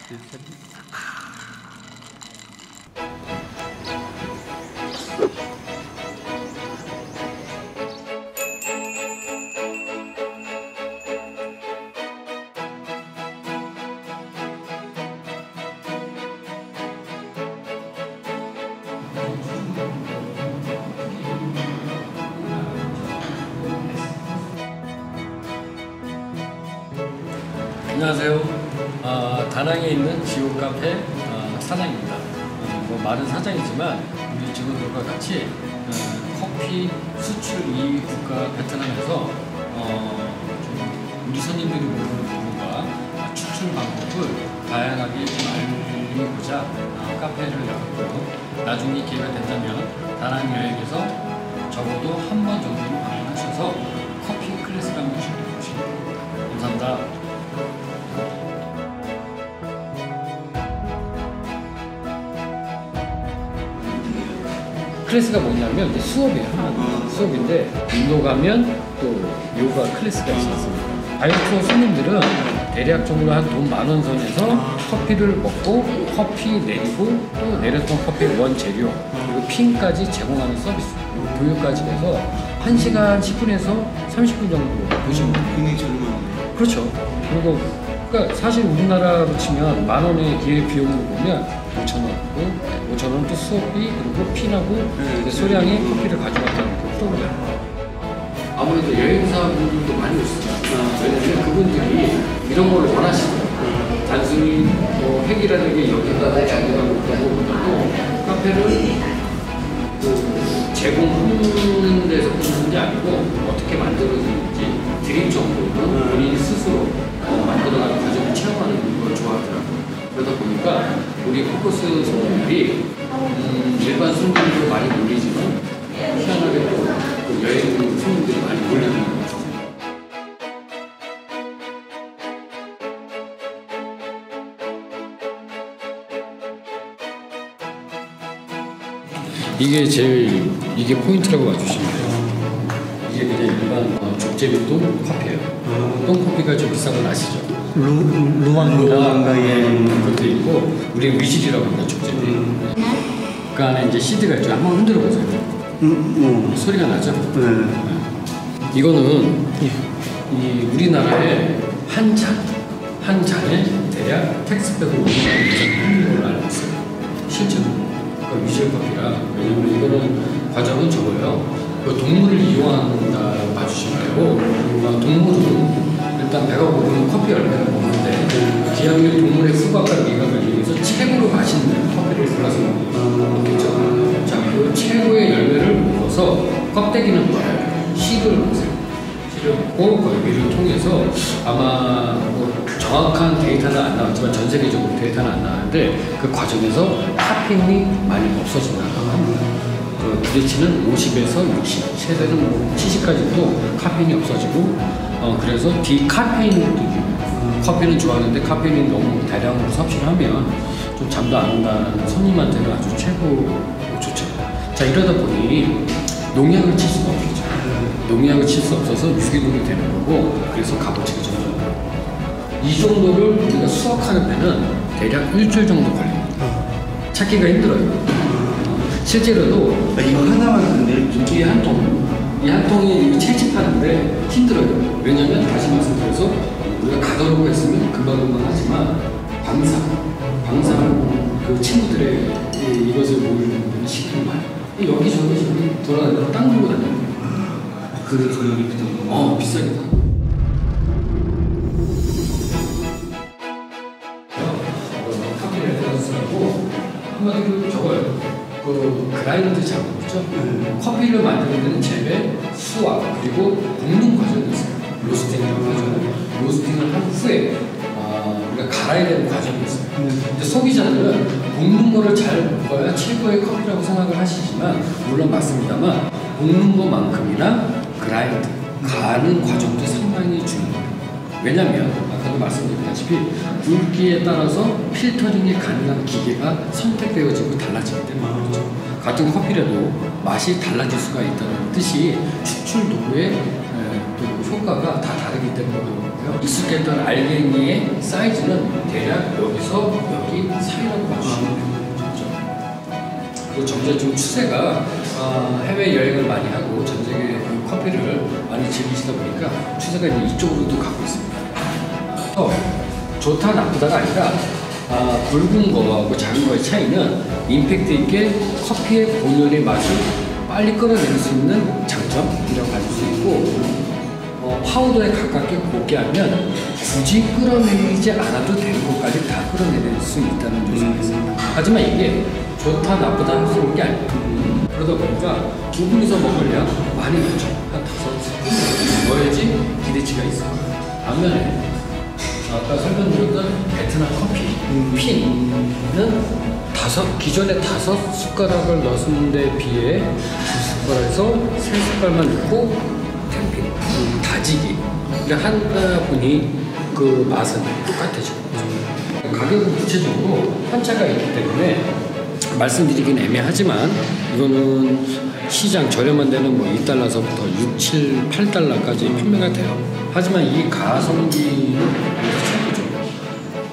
둘, 셋. 안녕하세요. 다낭에 있는 지오 카페 사장입니다. 말은 사장이지만 우리 직원들과 같이 커피 수출 2위 국가 베트남에서 우리 손님들이 모르는 부분과 추출 방법을 다양하게 알리고자 카페를 열었고요. 나중에 기회가 된다면 다낭 여행에서 적어도 한 번 정도는 방문하셔서 커피 클래스를 한번 즐겨보시기 바랍니다. 감사합니다. 클래스가 뭐냐면 이제 수업이에요. 수업인데 인도 가면 또 요가 클래스가 있었습니다. 다이어트 손님들은 대략적으로 한 돈 10,000원 선에서 커피를 먹고 커피 내리고 또 내렸던 커피 원재료 그리고 핀까지 제공하는 서비스 교육까지 해서 1시간 10분에서 30분 정도 보시면 돼요. 굉장히 저렴한데. 그렇죠. 그리고 그러니까 사실 우리나라로 치면 10,000원의 기회 비용으로 보면 5,000원이고 5,000원 또 수업비 그리고 핀하고 소량의 커피를 가져갔다는 그 프로그램. 아무래도 여행사분들도 많이 오시잖아요. 왜냐면 그분들이 이런 걸 원하시더라고요. 단순히 뭐 획일하는 게 여기다가 자기가 먹고보다도 카페를 제공하는 데서 보는 게 아니고 어떻게 만들어지는지 드립 정도는 본인이 스스로 만들어가는 과정을 체험하는 걸 좋아하더라고요. 그러다 보니까 우리 포커스 손님들이 일반 손님도 많이 몰리지만 희한하게 또 여행 손님들이 많이 몰리는 것 같아요. 이게 포인트라고 봐주시면 돼요. 이게 그냥 일반 족제비 똥 커피예요. 똥 커피가 좀 비싼 건 아시죠? 루왕가에 그것도 있고 우리 위실이라고 합니다. 족제비. 그 안에 이제 CD가 있죠. 한번 흔들어 보세요. 소리가 나죠? 네. 이거는 이 우리나라의 한 잔에 대략 텍스백으로 5,000원 걸로 알고 있어요. 실제로. 그러니까 위실 커피라. 왜냐면 이거는 과정은 적어요. 그 동물을 이용한다고 봐주시면 되고 동물은 일단 배가 고프면 커피 열매를 먹는데 기왕에 동물의 수박과 미각을 이용해서 최고로 맛있는 커피를 골라서 먹겠죠. 자, 그 최고의 열매를 먹어서 껍데기는 버려요. 씨를 먹으세요. 씨를 먹고 거기를 통해서 아마 뭐 정확한 데이터는 안 나왔지만 전 세계적으로 데이터는 안 나왔는데 그 과정에서 카페인이 많이 없어진다고 합니다. 그 기대치는 50에서 60, 최대는 뭐 70까지도 카페인이 없어지고 그래서 디카페인도 커피는 좋아하는데 카페인이 너무 대량으로 섭취를 하면 좀 잠도 안 온다는 손님한테는 아주 최고 좋죠. 자, 이러다 보니 농약을 칠 수가 없겠죠. 농약을 칠 수 없어서 유기농이 되는 거고 그래서 값어치가 점점 이 정도를 우리가 수확하는 데는 대략 일주일 정도 걸립니다. 찾기가 힘들어요. 실제로도 이거 하나만 근데 이 한 통이 채집하는데 힘들어요. 왜냐면 다시 말씀드려서 우리가 가둬놓고 했으면 금방금방 하지만 광산 그 친구들의 이것을 모으는 시간이 많아요. 여기저기 돌아다니면서 땅 물고 다녀요. 그 가격이 비싼 비싸게 사. 카피를 쓰라고 한마디로 적어요. 그 그라인드 작업이죠. 커피를 만드는 데는 재배, 수확, 그리고 볶는 과정이 있어요. 로스팅이라고 하죠. 로스팅을 한 후에 우리가 갈아야 되는 과정이 있어요. 근데 소비자들은 볶는 거를 잘 먹어야 최고의 커피라고 생각을 하시지만 물론 맞습니다만 볶는 것만큼이나 그라인드, 가는 과정도 상당히 중요해요. 왜냐면 아까도 말씀드렸다시피 굵기에 따라서 필터링이 가능한 기계가 선택되어지고 달라지기 때문에 그렇죠. 같은 커피라도 맛이 달라질 수가 있다는 뜻이 추출 도구의 또 효과가 다 다르기 때문에 그런 거고요. 익숙했던 알갱이의 사이즈는 대략 여기서 여기 사이라고 봐주시면 돼요. 그리고 점점 좀 추세가 해외 여행을 많이 하고 전 세계 커피를 많이 즐기시다 보니까 추세가 이제 이쪽으로도 가고 있습니다. 좋다 나쁘다가 아니라 굵은 거하고 작은 거의 차이는 임팩트 있게 커피의 본연의 맛을 빨리 끌어내릴 수 있는 장점이라고 할 수 있고, 파우더에 가깝게 곱게 하면 굳이 끌어내리지 않아도 되는 것까지 다 끌어내릴 수 있다는 요소가 있습니다. 하지만 이게 좋다 나쁘다 할 수 있는 게 아닙니다. 그러다 보니까 두 분이서 먹으려 많이 넣죠. 한 5스푼 넣어야지 기대치가 있어요. 반면에 아까 설명드렸던 베트남 커피 핀은 기존에 5숟가락을 넣었는 데 비해 2숟가락에서 3숟갈만 넣고 템핑, 다지기 하다 보니 그 맛은 똑같아지는 거죠. 가격은 구체적으로 한차가 있기 때문에 말씀드리긴 애매하지만 이거는 시장 저렴한 데는 뭐 2달러서부터 6, 7, 8달러까지 판매가 돼요. 하지만 이 가성비는 최고죠.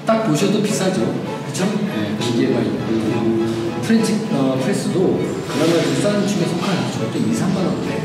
딱 보셔도 비싸죠. 그쵸? 네, 기계가 있고 프레스도 그나마 비싼 축에 속하는 저도 2, 3만 원대.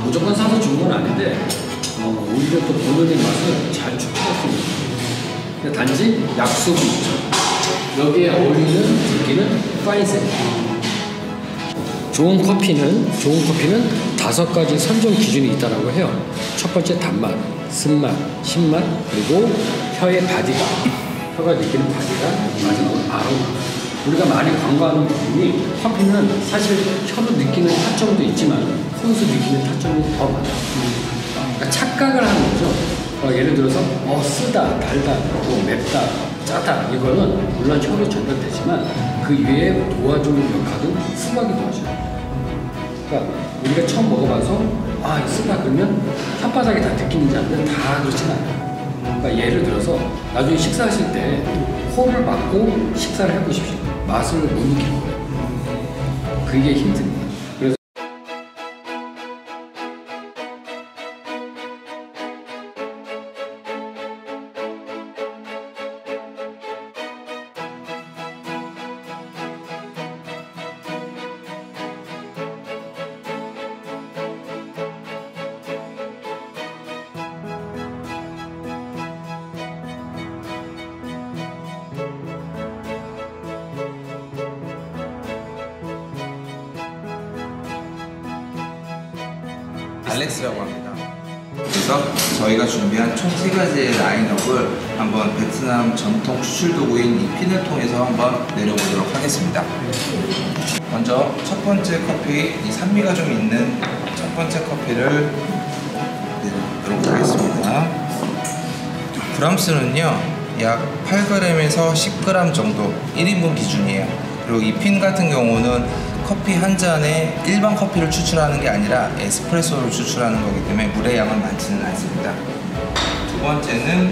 무조건 사서 준 건 아닌데 오히려 또 본연의 맛을 잘 추출했습니다. 근데 단지 약속이 있죠. 여기에 어울리는 들기는 파인셋. 좋은 커피는 5가지 선정 기준이 있다고 해요. 첫 번째 단맛, 쓴맛, 신맛, 그리고 혀의 바디감, 혀가 느끼는 바디감, 마지막으로 아로마. 우리가 많이 광고하는 부분이 커피는 사실 혀로 느끼는 타점도 있지만 손수 느끼는 타점이 더 많아요. 그러니까 착각을 하는 거죠. 예를 들어서 쓰다, 달다, 맵다, 짜다 이거는 물론 혀로 전달되지만 그 위에 도와주는 역할은 수박이 도와줘요. 그러니까 우리가 처음 먹어봐서 쓰다 그러면 혓바닥에 다 느끼는지 않는데 다 그렇진 않아요. 그러니까 예를 들어서 나중에 식사하실 때 코를 막고 식사를 해보십시오. 맛을 못 느낄 거예요. 그게 힘듭니다. 그래서 알렉스라고 합니다. 그래서 저희가 준비한 총 3가지의 라인업을 한번 베트남 전통 추출 도구인 이 핀을 통해서 한번 내려보도록 하겠습니다. 먼저 첫 번째 커피, 이 산미가 좀 있는 첫 번째 커피를 내려보도록 하겠습니다. 브람스는요 약 8g에서 10g 정도 1인분 기준이에요. 그리고 이 핀 같은 경우는 커피 한 잔에 일반 커피를 추출하는 게 아니라 에스프레소를 추출하는 거기 때문에 물의 양은 많지는 않습니다. 두 번째는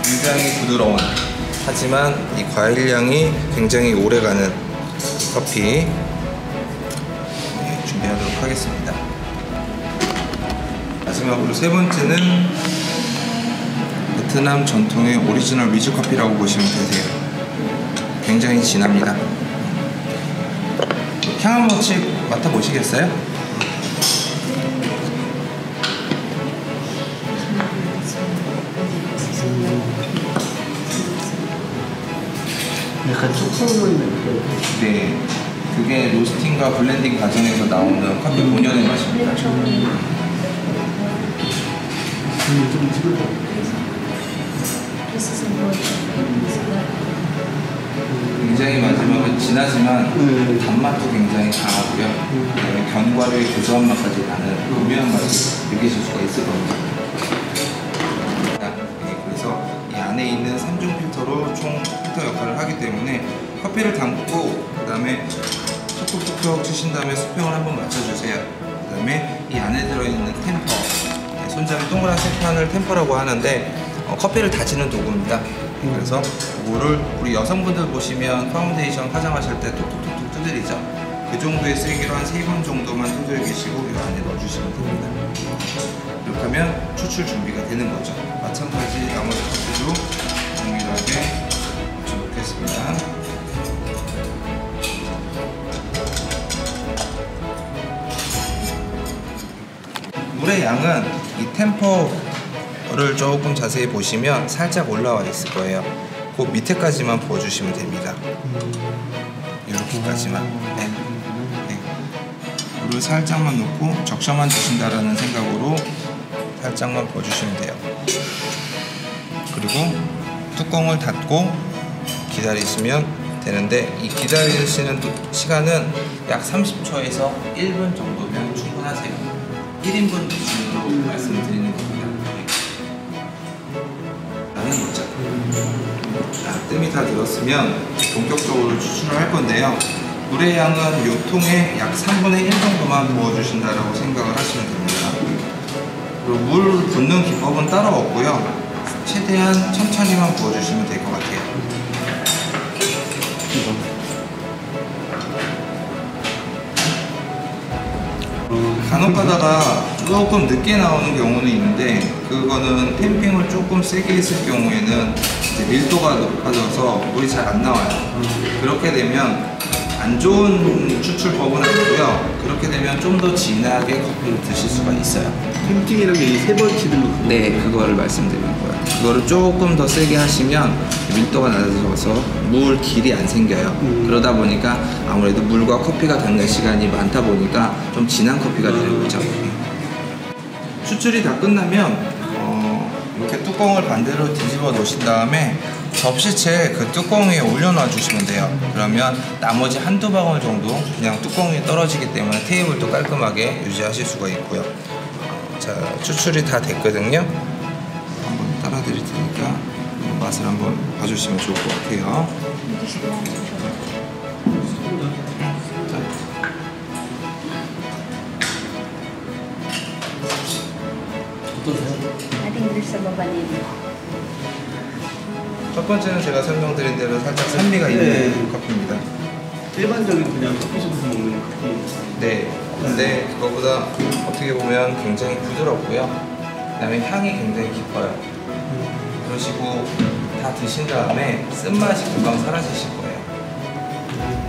굉장히 부드러운 하지만 이 과일향이 굉장히 오래가는 커피 준비하도록 하겠습니다. 마지막으로 세 번째는 베트남 전통의 오리지널 위즈 커피라고 보시면 되세요. 굉장히 진합니다. 향 한 번씩 맡아보시겠어요? 약간 촉촉한 느낌. 네, 그게 로스팅과 블렌딩 과정에서 나오는 커피 본연의 맛입니다. 좀 찍을 굉장히 마지막은 진하지만 단맛도 굉장히 강하고요. 그다음에 견과류의 고소한 맛까지 나는 오묘한 맛이 느끼실 수가 있을 겁니다. 네, 그래서 이 안에 있는 3중 필터로 총 필터 역할을 하기 때문에 커피를 담고 그 다음에 톡톡톡 치신 다음에 수평을 한번 맞춰주세요. 그 다음에 이 안에 들어있는 템퍼, 손잡이 동그란 세판을 템퍼라고 하는데 커피를 다지는 도구입니다. 그래서 이거를 우리 여성분들 보시면 파운데이션 화장하실 때 톡톡톡톡 두드리죠. 그 정도의 세기로 한 3번 정도만 두드려 계시고 이 안에 넣어주시면 됩니다. 이렇게 하면 추출 준비가 되는 거죠. 마찬가지 나머지 커피도 동일하게 넣어놓겠습니다. 물의 양은 이 템퍼를 조금 자세히 보시면 살짝 올라와 있을 거예요. 그 밑에까지만 부어주시면 됩니다. 이렇게까지만. 네. 네. 물을 살짝만 넣고 적셔만 주신다라는 생각으로 살짝만 부어주시면 돼요. 그리고 뚜껑을 닫고 기다리시면 되는데 이 기다리시는 시간은 약 30초에서 1분 정도면 충분하세요. 1인분 기준으로 말씀을 드리는 겁니다. 라는 거죠. 자, 뜸이 다 들었으면 본격적으로 추출을 할 건데요. 물의 양은 이 통에 약 3분의 1 정도만 부어주신다라고 생각을 하시면 됩니다. 그리고 물 붓는 기법은 따로 없고요. 최대한 천천히만 부어주시면 될 것 같아요. 간혹 가다가 조금 늦게 나오는 경우는 있는데 그거는 캠핑을 조금 세게 했을 경우에는 이제 밀도가 높아져서 물이 잘 안 나와요. 그렇게 되면 안 좋은 추출법은 아니고요. 그렇게 되면 좀 더 진하게 커피를 드실 수가 있어요. 캠핑이라는 게 3번 치는 거. 네, 그거를 말씀드리는 거예요. 그거를 조금 더 세게 하시면 밀도가 낮아져서 물 길이 안 생겨요. 그러다 보니까 아무래도 물과 커피가 닿는 시간이 많다 보니까 좀 진한 커피가 되는 거죠. 추출이 다 끝나면 이렇게 뚜껑을 반대로 뒤집어 놓으신 다음에 접시채 그 뚜껑 위에 올려놔 주시면 돼요. 그러면 나머지 한두 방울 정도 그냥 뚜껑 위에 떨어지기 때문에 테이블도 깔끔하게 유지하실 수가 있고요. 자, 추출이 다 됐거든요. 한번 따라 드릴 테니까 맛을 한번 봐주시면 좋을 것 같아요. 첫 번째는 제가 설명드린 대로 살짝 산미가 있는 커피입니다. 일반적인 그냥 커피숍에서 먹는 커피. 네. 근데 그거보다 어떻게 보면 굉장히 부드럽고요. 그 다음에 향이 굉장히 깊어요. 그러시고 다 드신 다음에 쓴맛이 금방 사라지실 거예요.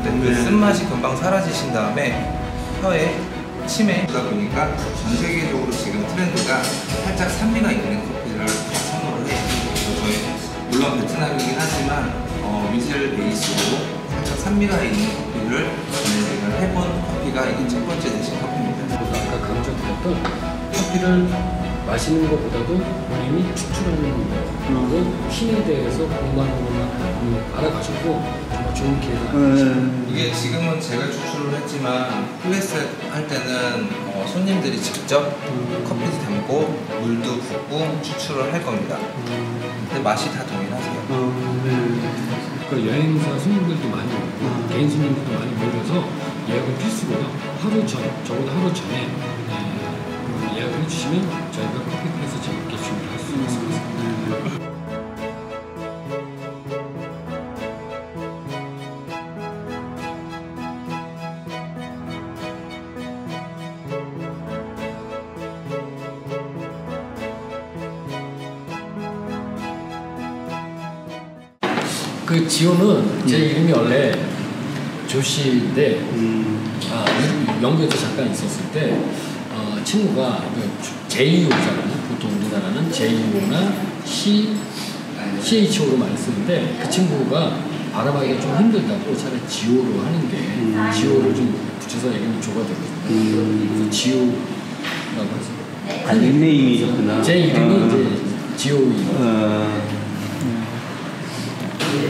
근데 그 쓴맛이 금방 사라지신 다음에 혀에 침에 그러다 보니까 전 세계적으로 지금 트렌드가 살짝 산미가 있는 커피를 선호를 해요. 그래서 저희 물론 베트남이긴 하지만 위즐 베이스로 살짝 산미가 있는 커피를 진행을 해본 커피가 이게 첫 번째 되신 커피입니다. 아까 강조드렸던 커피를 마시는 것보다도 본인이 추출하는 거 그리고 힘에 대해서 공부하는 것만 알아가지고 정말 좋은 기회가 이게 지금은 제가 추출을 했지만 클래스 할 때는 손님들이 직접 커피도 담고 물도 붓고 추출을 할 겁니다. 근데 맛이 다 동일하세요. 그 여행사 손님들도 많이 오고 개인 손님들도 많이 모여서 예약은 필수고요. 하루 전, 적어도 하루 전에 예약을 해주시면 저희가 커피 클래스 재밌게 준비를 할 수 있습니다. 그 지호는 제 이름이 원래 조씨인데 영국에서 잠깐 있었을 때 친구가 JEO잖아요. 보통 우리나라는 JEO나 CHO로 많이 쓰는데 그 친구가 발음하기가 좀 힘들다고 차라리 지호로 하는 게 지호를 좀 붙여서 얘기하면 조가 되거든요. 그래서 지호라고 해서 닉네임이셨구나. 제 이름이 이제 지호이.